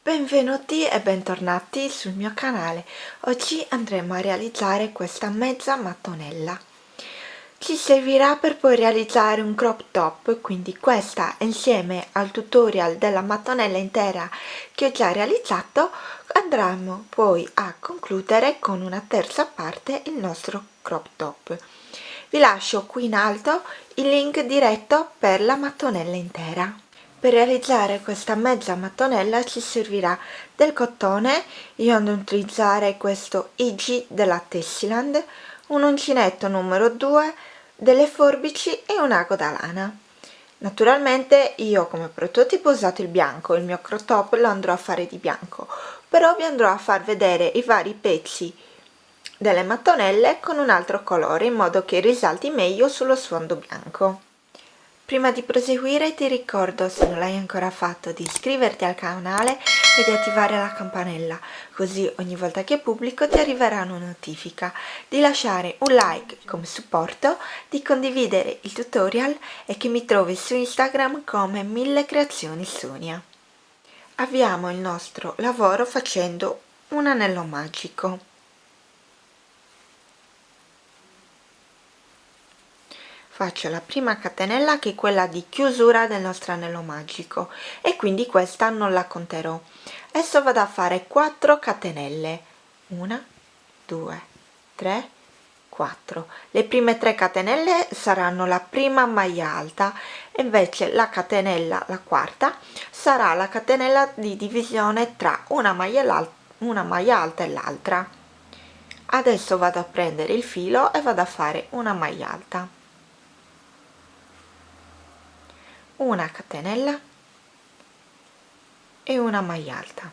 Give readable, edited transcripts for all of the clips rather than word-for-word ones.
Benvenuti e bentornati sul mio canale. Oggi andremo a realizzare questa mezza mattonella. Ci servirà per poi realizzare un crop top, quindi questa insieme al tutorial della mattonella intera che ho già realizzato andremo poi a concludere con una terza parte il nostro crop top. Vi lascio qui in alto il link diretto per la mattonella intera. Per realizzare questa mezza mattonella ci servirà del cotone. Io ando a utilizzare questo IG della Tessiland, un uncinetto numero 2, delle forbici e un ago da lana. Naturalmente io come prototipo ho usato il bianco, il mio crop top lo andrò a fare di bianco, però vi andrò a far vedere i vari pezzi delle mattonelle con un altro colore in modo che risalti meglio sullo sfondo bianco. Prima di proseguire ti ricordo, se non l'hai ancora fatto, di iscriverti al canale e di attivare la campanella, così ogni volta che pubblico ti arriverà una notifica, di lasciare un like come supporto, di condividere il tutorial e che mi trovi su Instagram come 1000 creazioni Sonia. Avviamo il nostro lavoro facendo un anello magico. Faccio la prima catenella che è quella di chiusura del nostro anello magico e quindi questa non la conterò. Adesso vado a fare 4 catenelle, 1 2 3 4. Le prime 3 catenelle saranno la prima maglia alta e invece la catenella, la quarta, sarà la catenella di divisione tra una maglia alta e l'altra. Adesso vado a prendere il filo e vado a fare una maglia alta, una catenella e una maglia alta.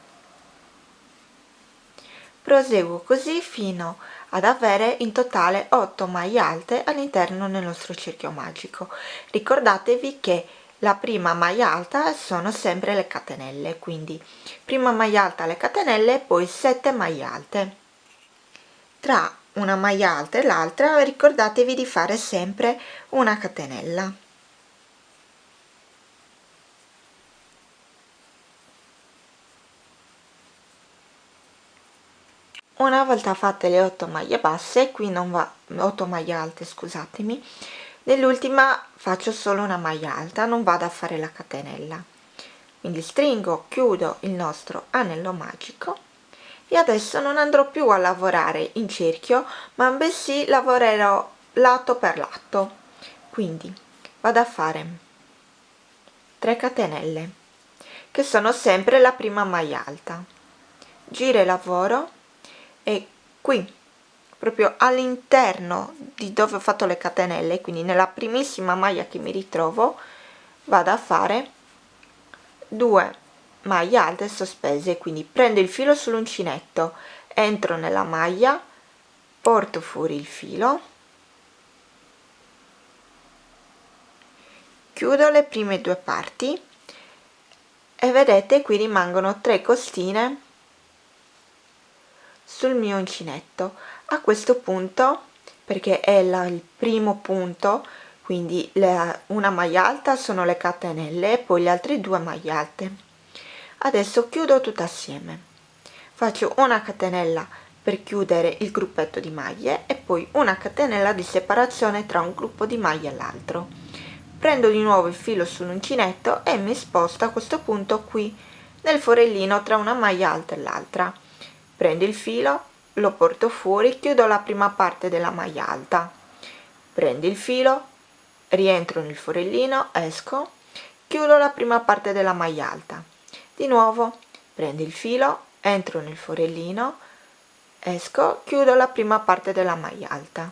Proseguo così fino ad avere in totale 8 maglie alte all'interno del nostro cerchio magico. Ricordatevi che la prima maglia alta sono sempre le catenelle, quindi prima maglia alta le catenelle e poi 7 maglie alte. Tra una maglia alta e l'altra ricordatevi di fare sempre una catenella. Una volta fatte le 8 maglie basse, qui non va 8 maglie alte, scusatemi, nell'ultima faccio solo una maglia alta, non vado a fare la catenella. Quindi stringo, chiudo il nostro anello magico e adesso non andrò più a lavorare in cerchio, ma bensì lavorerò lato per lato. Quindi vado a fare 3 catenelle che sono sempre la prima maglia alta, giro e lavoro e qui proprio all'interno di dove ho fatto le catenelle, quindi nella primissima maglia che mi ritrovo, vado a fare 2 maglie alte sospese, quindi prendo il filo sull'uncinetto, entro nella maglia, porto fuori il filo, chiudo le prime 2 parti e vedete qui rimangono 3 costine sul mio uncinetto. A questo punto, perché è il primo punto, quindi una maglia alta sono le catenelle e poi le altre 2 maglie alte, adesso chiudo tutto assieme, faccio una catenella per chiudere il gruppetto di maglie e poi una catenella di separazione tra un gruppo di maglie e l'altro. Prendo di nuovo il filo sull'uncinetto e mi sposto a questo punto qui nel forellino tra una maglia alta e l'altra. Prendo il filo, lo porto fuori, chiudo la prima parte della maglia alta, prendo il filo, rientro nel forellino, esco, chiudo la prima parte della maglia alta, di nuovo prendo il filo, entro nel forellino, esco, chiudo la prima parte della maglia alta.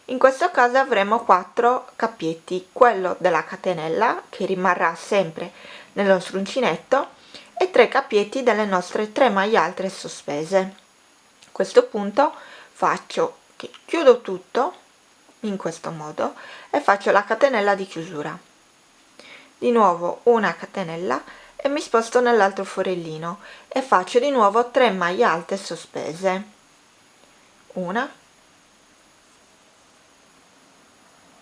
In questo caso avremo 4 cappietti, quello della catenella che rimarrà sempre nel nostro uncinetto e 3 cappietti delle nostre 3 maglie alte sospese. A questo punto faccio che chiudo tutto in questo modo e faccio la catenella di chiusura, di nuovo una catenella e mi sposto nell'altro forellino e faccio di nuovo 3 maglie alte sospese, una,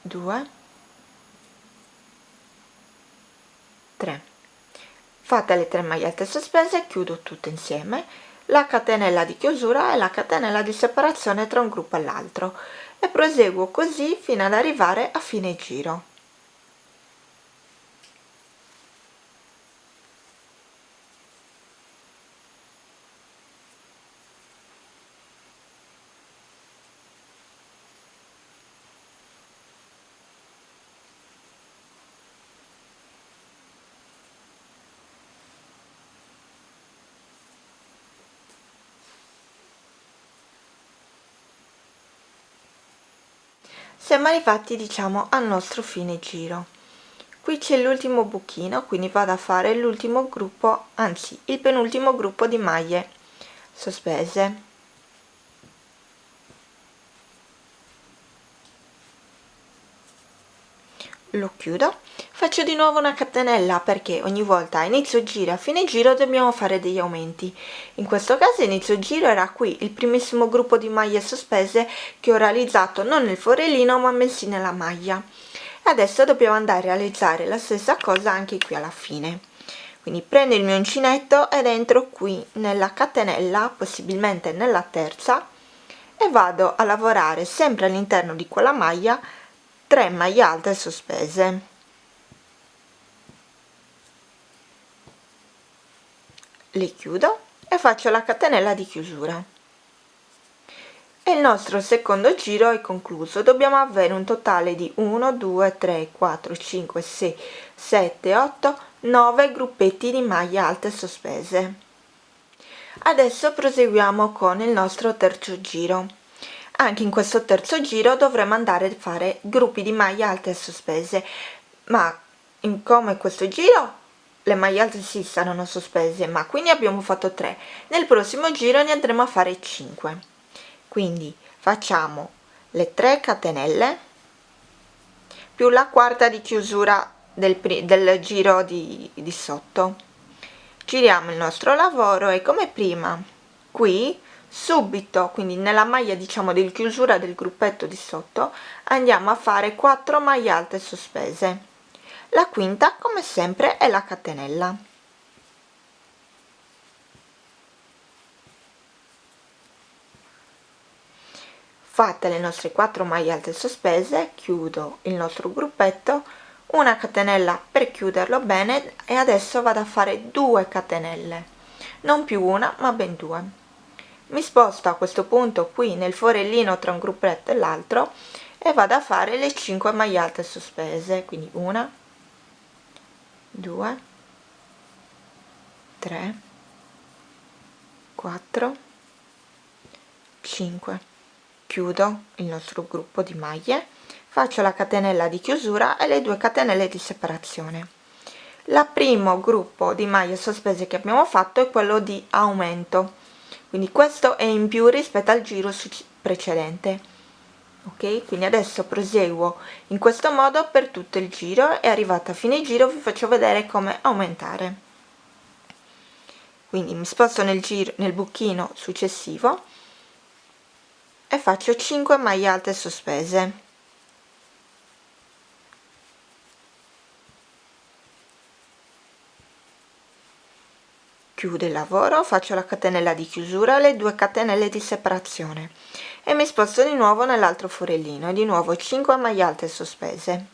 2, 3. Fatte le 3 maglie alte sospese, chiudo tutte insieme, la catenella di chiusura e la catenella di separazione tra un gruppo e l'altro, e proseguo così fino ad arrivare a fine giro. Siamo arrivati, diciamo, al nostro fine giro. Qui c'è l'ultimo buchino, quindi vado a fare l'ultimo gruppo, anzi il penultimo gruppo di maglie sospese. Lo chiudo, faccio di nuovo una catenella perché ogni volta a inizio giro e a fine giro dobbiamo fare degli aumenti. In questo caso inizio giro era qui il primissimo gruppo di maglie sospese che ho realizzato non nel forellino ma bensì nella maglia. Adesso dobbiamo andare a realizzare la stessa cosa anche qui alla fine. Quindi prendo il mio uncinetto ed entro qui nella catenella, possibilmente nella terza, e vado a lavorare sempre all'interno di quella maglia 3 maglie alte sospese. Le chiudo e faccio la catenella di chiusura. E il nostro secondo giro è concluso. Dobbiamo avere un totale di 1 2 3 4 5 6 7 8 9 gruppetti di maglie alte sospese. Adesso proseguiamo con il nostro terzo giro. Anche in questo terzo giro dovremo andare a fare gruppi di maglie alte sospese, ma come questo giro le maglie alte sì saranno sospese, ma qui ne abbiamo fatto 3, nel prossimo giro ne andremo a fare 5. Quindi facciamo le 3 catenelle più la quarta di chiusura del giro di sotto. Giriamo il nostro lavoro e come prima qui subito, quindi nella maglia diciamo di chiusura del gruppetto di sotto, andiamo a fare 4 maglie alte sospese. La quinta come sempre è la catenella. Fatte le nostre 4 maglie alte sospese, chiudo il nostro gruppetto, una catenella per chiuderlo bene e adesso vado a fare 2 catenelle, non più una ma ben 2. Mi sposto a questo punto qui nel forellino tra un gruppetto e l'altro e vado a fare le 5 maglie alte sospese, quindi 1 2 3 4 5. Chiudo il nostro gruppo di maglie, faccio la catenella di chiusura e le 2 catenelle di separazione. Il primo gruppo di maglie sospese che abbiamo fatto è quello di aumento, quindi questo è in più rispetto al giro precedente. Ok, quindi adesso proseguo in questo modo per tutto il giro e arrivata a fine giro vi faccio vedere come aumentare. Quindi mi sposto nel buchino successivo e faccio 5 maglie alte sospese. Chiudo il lavoro, faccio la catenella di chiusura, le 2 catenelle di separazione e mi sposto di nuovo nell'altro forellino e di nuovo 5 maglie alte sospese.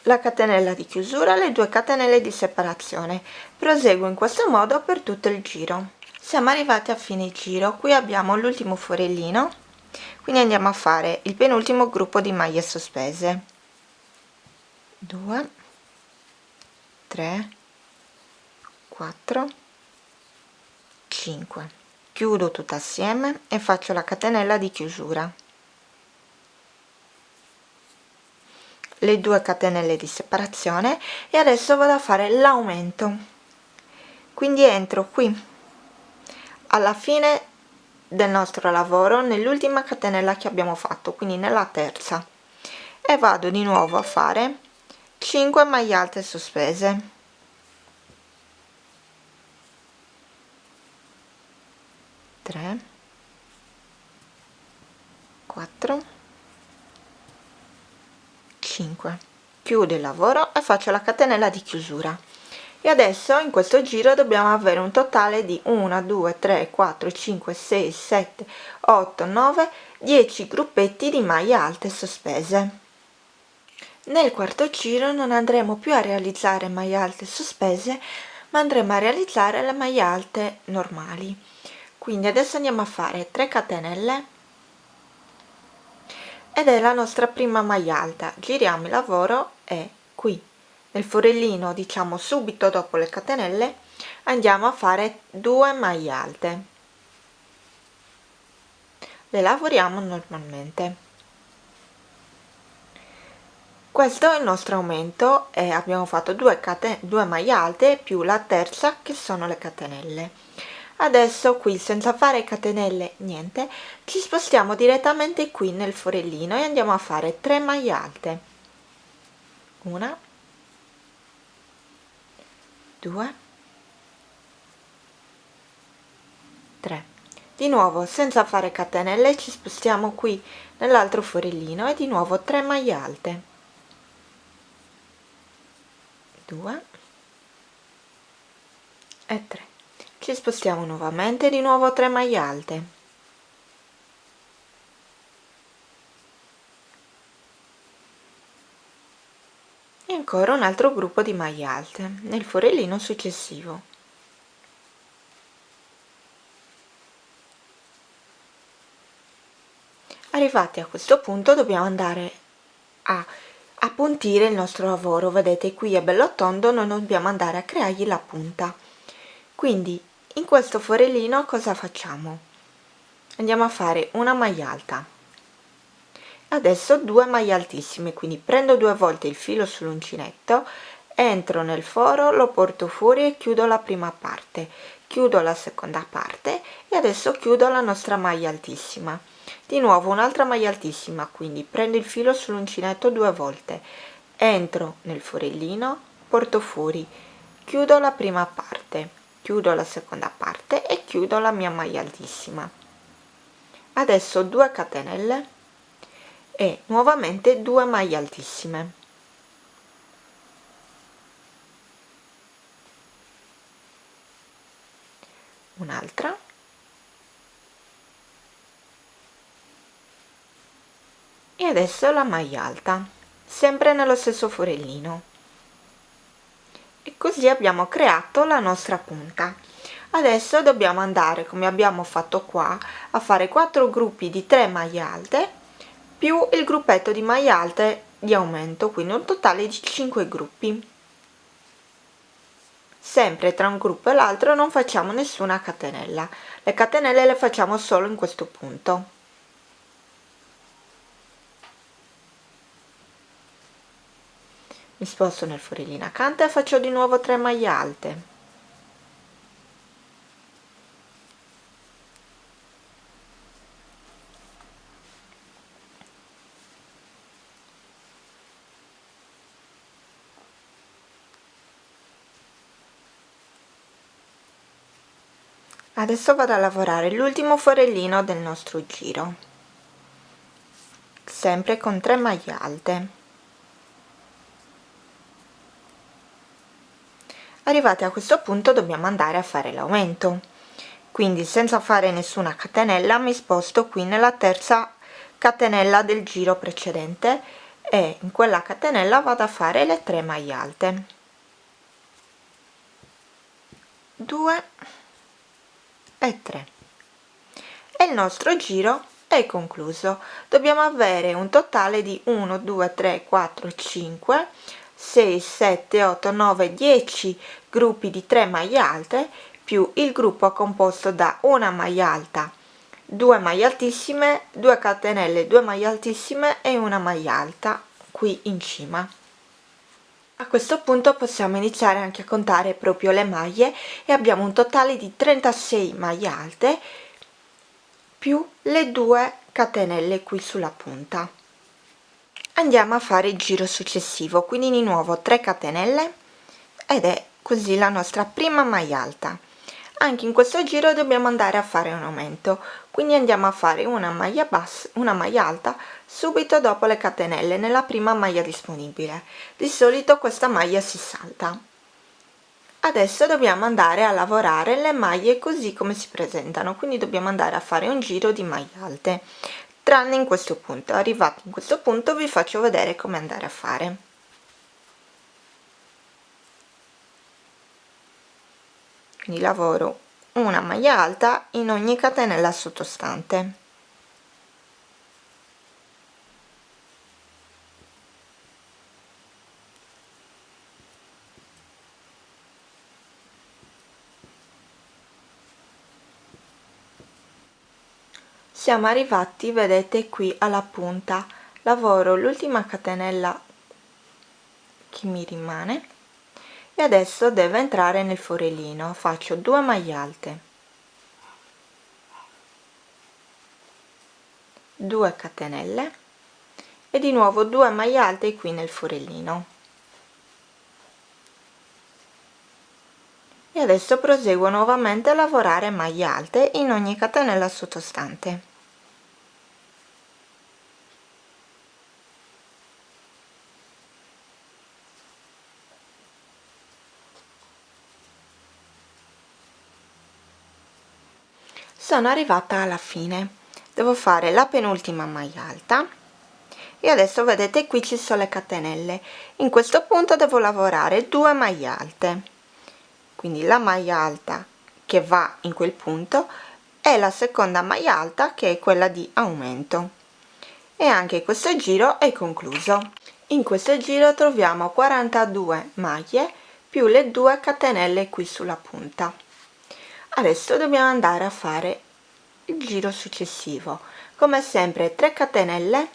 La catenella di chiusura, le 2 catenelle di separazione. Proseguo in questo modo per tutto il giro. Siamo arrivati a fine giro, qui abbiamo l'ultimo forellino, quindi andiamo a fare il penultimo gruppo di maglie sospese. 2 3 4 5. Chiudo tutto assieme e faccio la catenella di chiusura, le 2 catenelle di separazione e adesso vado a fare l'aumento, quindi entro qui alla fine del nostro lavoro nell'ultima catenella che abbiamo fatto, quindi nella terza, e vado di nuovo a fare 5 maglie alte sospese. 3 4, 5, chiudo il lavoro e faccio la catenella di chiusura. E adesso in questo giro dobbiamo avere un totale di 1 2 3 4 5 6 7 8 9 10 gruppetti di maglie alte sospese. Nel quarto giro non andremo più a realizzare maglie alte sospese, ma andremo a realizzare le maglie alte normali. Quindi adesso andiamo a fare 3 catenelle ed è la nostra prima maglia alta. Giriamo il lavoro e qui nel forellino, diciamo subito dopo le catenelle, andiamo a fare 2 maglie alte, le lavoriamo normalmente. Questo è il nostro aumento e abbiamo fatto 2 maglie alte più la terza che sono le catenelle. Adesso qui senza fare catenelle niente, ci spostiamo direttamente qui nel forellino e andiamo a fare 3 maglie alte, 1 2 3. Di nuovo senza fare catenelle ci spostiamo qui nell'altro forellino e di nuovo 3 maglie alte, 2 e 3. Ci spostiamo nuovamente, di nuovo 3 maglie alte, e ancora un altro gruppo di maglie alte nel forellino successivo. Arrivati a questo punto dobbiamo andare a appuntire il nostro lavoro. Vedete, qui è bello tondo, noi dobbiamo andare a creargli la punta. Quindi in questo forellino cosa facciamo? Andiamo a fare una maglia alta, adesso 2 maglie altissime, quindi prendo 2 volte il filo sull'uncinetto, entro nel foro, lo porto fuori e chiudo la prima parte, chiudo la seconda parte e adesso chiudo la nostra maglia altissima. Di nuovo un'altra maglia altissima, quindi prendo il filo sull'uncinetto 2 volte, entro nel forellino, porto fuori, chiudo la prima parte, chiudo la seconda parte e chiudo la mia maglia altissima. Adesso 2 catenelle e nuovamente 2 maglie altissime, un'altra e adesso la maglia alta, sempre nello stesso forellino, e così abbiamo creato la nostra punta. Adesso dobbiamo andare, come abbiamo fatto qua, a fare 4 gruppi di 3 maglie alte più il gruppetto di maglie alte di aumento, quindi un totale di 5 gruppi. Sempre tra un gruppo e l'altro non facciamo nessuna catenella, le catenelle le facciamo solo in questo punto. Mi sposto nel forellino accanto e faccio di nuovo 3 maglie alte, adesso vado a lavorare l'ultimo forellino del nostro giro, sempre con 3 maglie alte. Arrivati a questo punto dobbiamo andare a fare l'aumento, quindi senza fare nessuna catenella mi sposto qui nella terza catenella del giro precedente e in quella catenella vado a fare le 3 maglie alte, 2 e 3, e il nostro giro è concluso. Dobbiamo avere un totale di 1 2 3 4 5 6 7 8 9 10 gruppi di 3 maglie alte più il gruppo composto da una maglia alta, 2 maglie altissime, 2 catenelle, 2 maglie altissime e una maglia alta qui in cima. A questo punto possiamo iniziare anche a contare proprio le maglie e abbiamo un totale di 36 maglie alte più le 2 catenelle qui sulla punta. Andiamo a fare il giro successivo, quindi di nuovo 3 catenelle ed è così la nostra prima maglia alta. Anche in questo giro dobbiamo andare a fare un aumento, quindi andiamo a fare una maglia bassa, una maglia alta subito dopo le catenelle nella prima maglia disponibile. Di solito questa maglia si salta. Adesso dobbiamo andare a lavorare le maglie così come si presentano, quindi dobbiamo andare a fare un giro di maglie alte, tranne in questo punto. Arrivati in questo punto vi faccio vedere come andare a fare. Quindi lavoro una maglia alta in ogni catenella sottostante. Siamo arrivati, vedete, qui alla punta. Lavoro l'ultima catenella che mi rimane e adesso deve entrare nel forellino. Faccio 2 maglie alte, 2 catenelle e di nuovo 2 maglie alte qui nel forellino. E adesso proseguo nuovamente a lavorare maglie alte in ogni catenella sottostante. Sono arrivata alla fine, devo fare la penultima maglia alta e adesso vedete qui ci sono le catenelle. In questo punto devo lavorare 2 maglie alte, quindi la maglia alta che va in quel punto e la seconda maglia alta che è quella di aumento, e anche questo giro è concluso. In questo giro troviamo 42 maglie più le 2 catenelle qui sulla punta. Adesso dobbiamo andare a fare il giro successivo, come sempre 3 catenelle,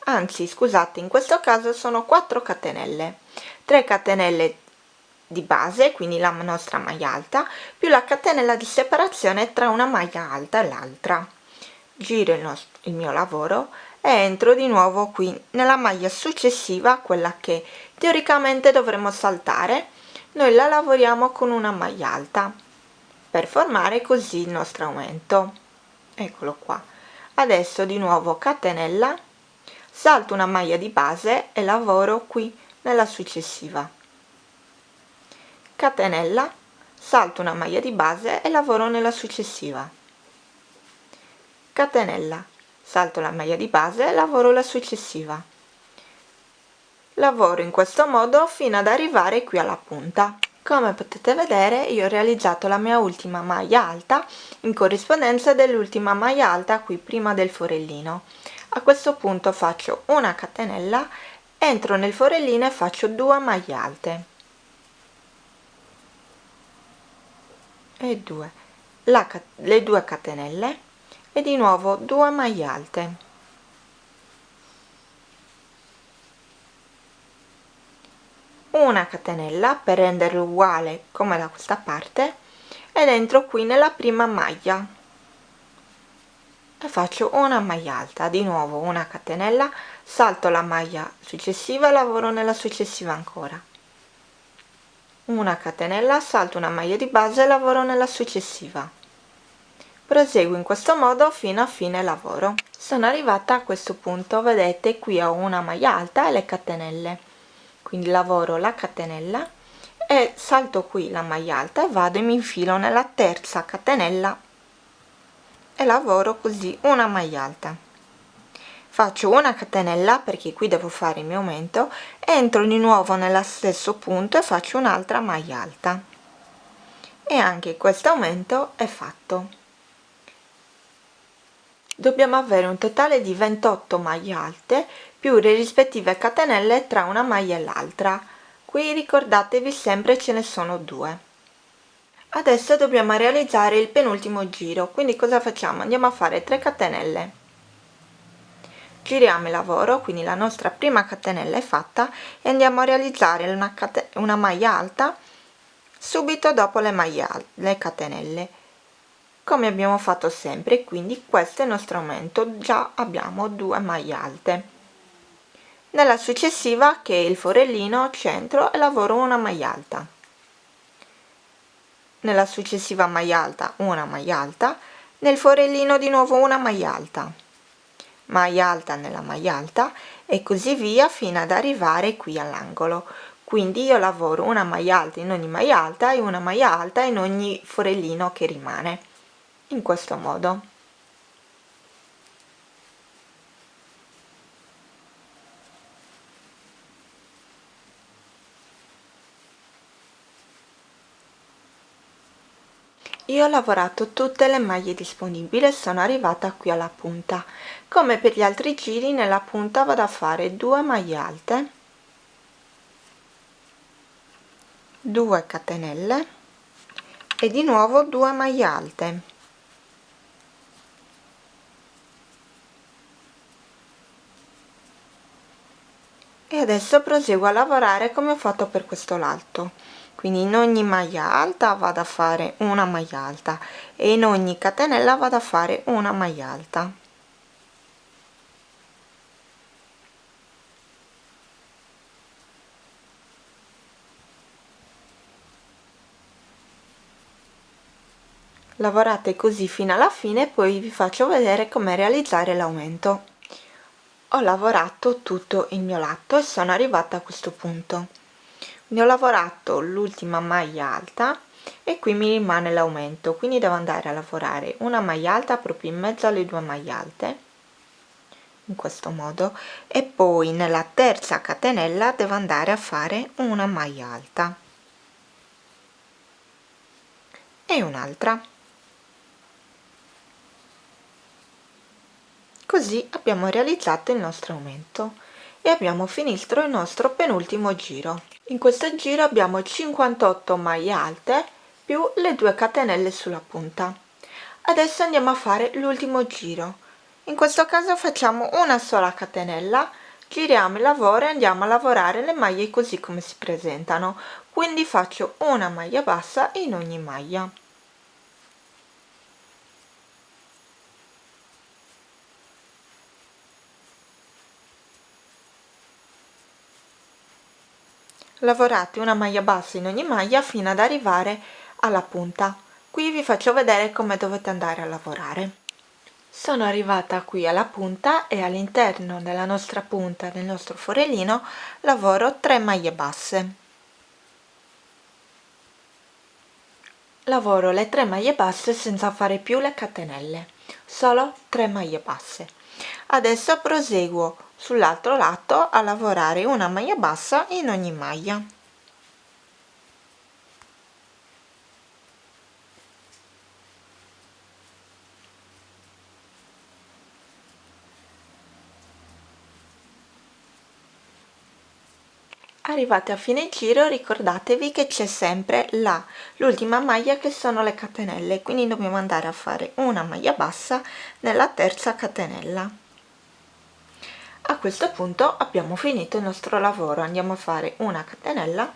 anzi scusate, in questo caso sono 4 catenelle, 3 catenelle di base, quindi la nostra maglia alta, più la catenella di separazione tra una maglia alta e l'altra. Giro il mio lavoro e entro di nuovo qui nella maglia successiva, quella che teoricamente dovremmo saltare. Noi la lavoriamo con una maglia alta per formare così il nostro aumento. Eccolo qua. Adesso di nuovo catenella, salto una maglia di base e lavoro qui nella successiva, catenella, salto una maglia di base e lavoro nella successiva, catenella, salto la maglia di base e lavoro la successiva. Lavoro in questo modo fino ad arrivare qui alla punta. Come potete vedere, io ho realizzato la mia ultima maglia alta in corrispondenza dell'ultima maglia alta qui prima del forellino. A questo punto faccio una catenella, entro nel forellino e faccio 2 maglie alte e 2, le 2 catenelle e di nuovo 2 maglie alte, una catenella per renderlo uguale come da questa parte ed entro qui nella prima maglia e faccio una maglia alta, di nuovo una catenella, salto la maglia successiva e lavoro nella successiva ancora, una catenella, salto una maglia di base e lavoro nella successiva. Proseguo in questo modo fino a fine lavoro. Sono arrivata a questo punto, vedete qui ho una maglia alta e le catenelle, quindi lavoro la catenella e salto qui la maglia alta e vado e mi infilo nella terza catenella e lavoro così una maglia alta. Faccio una catenella perché qui devo fare il mio aumento, entro di nuovo nello stesso punto e faccio un'altra maglia alta e anche questo aumento è fatto. Dobbiamo avere un totale di 28 maglie alte più le rispettive catenelle tra una maglia e l'altra. Qui ricordatevi sempre ce ne sono 2. Adesso dobbiamo realizzare il penultimo giro, quindi cosa facciamo? Andiamo a fare 3 catenelle, giriamo il lavoro, quindi la nostra prima catenella è fatta e andiamo a realizzare una maglia alta subito dopo le catenelle, come abbiamo fatto sempre. Quindi questo è il nostro aumento, già abbiamo 2 maglie alte. Nella successiva, che è il forellino, centro e lavoro una maglia alta, nella successiva maglia alta una maglia alta, nel forellino di nuovo una maglia alta nella maglia alta e così via fino ad arrivare qui all'angolo. Quindi io lavoro una maglia alta in ogni maglia alta e una maglia alta in ogni forellino che rimane, in questo modo. Io ho lavorato tutte le maglie disponibili e sono arrivata qui alla punta. Come per gli altri giri, nella punta vado a fare 2 maglie alte, 2 catenelle e di nuovo 2 maglie alte. E adesso proseguo a lavorare come ho fatto per questo lato. Quindi in ogni maglia alta vado a fare una maglia alta e in ogni catenella vado a fare una maglia alta. Lavorate così fino alla fine e poi vi faccio vedere come realizzare l'aumento. Ho lavorato tutto il mio lato e sono arrivata a questo punto. Ne ho lavorato l'ultima maglia alta e qui mi rimane l'aumento, quindi devo andare a lavorare una maglia alta proprio in mezzo alle 2 maglie alte, in questo modo, e poi nella terza catenella devo andare a fare una maglia alta e un'altra. Così abbiamo realizzato il nostro aumento e abbiamo finito il nostro penultimo giro. In questo giro abbiamo 58 maglie alte più le 2 catenelle sulla punta. Adesso andiamo a fare l'ultimo giro. In questo caso facciamo una sola catenella, giriamo il lavoro e andiamo a lavorare le maglie così come si presentano, quindi faccio una maglia bassa in ogni maglia. Lavorate una maglia bassa in ogni maglia fino ad arrivare alla punta. Qui vi faccio vedere come dovete andare a lavorare. Sono arrivata qui alla punta e all'interno della nostra punta del nostro forellino lavoro 3 maglie basse. Lavoro le 3 maglie basse senza fare più le catenelle, solo 3 maglie basse. Adesso proseguo sull'altro lato a lavorare una maglia bassa in ogni maglia. Arrivate a fine giro, ricordatevi che c'è sempre l'ultima maglia che sono le catenelle, quindi dobbiamo andare a fare una maglia bassa nella terza catenella. A questo punto abbiamo finito il nostro lavoro, andiamo a fare una catenella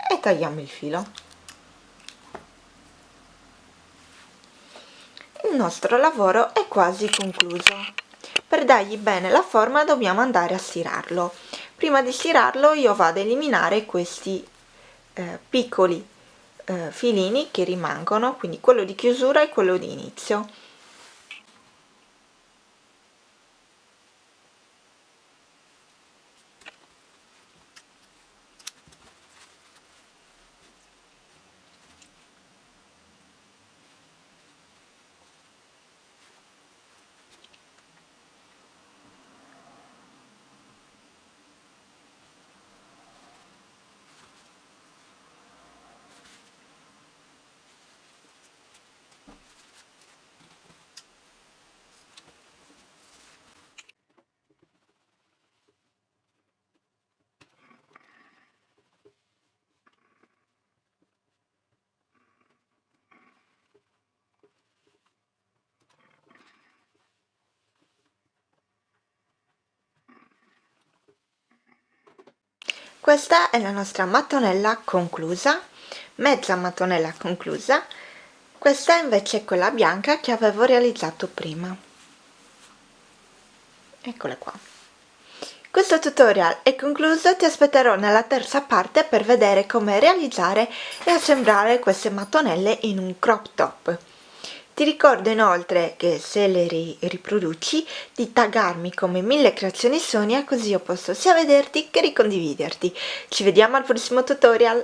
e tagliamo il filo. Il nostro lavoro è quasi concluso. Per dargli bene la forma dobbiamo andare a stirarlo. Prima di stirarlo io vado ad eliminare questi piccoli filini che rimangono, quindi quello di chiusura e quello di inizio. Questa è la nostra mattonella conclusa, mezza mattonella conclusa. Questa invece è quella bianca che avevo realizzato prima. Eccola qua. Questo tutorial è concluso, ti aspetterò nella terza parte per vedere come realizzare e assemblare queste mattonelle in un crop top. Ti ricordo inoltre che se le riproduci di taggarmi come 1000 creazioni Sonia, così io posso sia vederti che ricondividerti. Ci vediamo al prossimo tutorial!